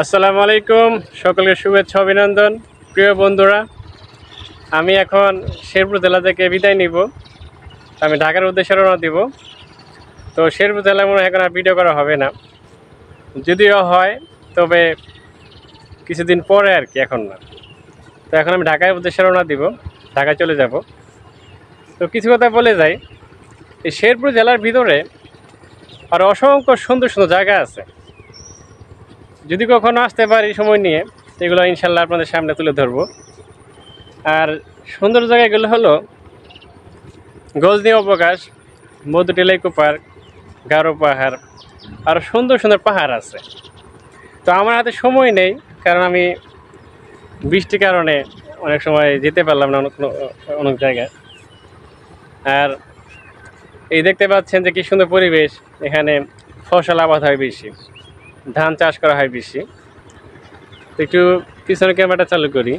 আসসালামু আলাইকুম, সকলকে শুভেচ্ছা অভিনন্দন। প্রিয় বন্ধুরা, আমি এখন শেরপুর জেলা থেকে বিদায় নিব। আমি ঢাকার উদ্দেশ্যে রওনা দিব। তো শেরপুর জেলায় মনে হয় এখন আর ভিডিও করা হবে না, যদিও হয় তবে কিছুদিন পরে আর কি, এখন না। তো এখন আমি ঢাকার উদ্দেশ্যে রওনা দিব, ঢাকায় চলে যাব। তো কিছু কথা বলে যাই, এই শেরপুর জেলার ভিতরে আর অসংখ্য সুন্দর সুন্দর জায়গা আছে। যদি কখনো আসতে পারি সময় নিয়ে, এগুলো ইনশাল্লাহ আপনাদের সামনে তুলে ধরবো। আর সুন্দর জায়গাগুলো হলো গজনী অবকাশ, মধুটিলা ইকো পার্ক, গারো পাহাড়, আর সুন্দর সুন্দর পাহাড় আছে। তো আমার হাতে সময় নেই, কারণ আমি বৃষ্টির কারণে অনেক সময় যেতে পারলাম না অনেক জায়গায়। আর এই দেখতে পাচ্ছেন যে কি সুন্দর পরিবেশ, এখানে ফসল আবাদ হয় বেশি, ধান চাষ করা হয় বেশি। তো একটু পিছনে ক্যামেরাটা চালু করি।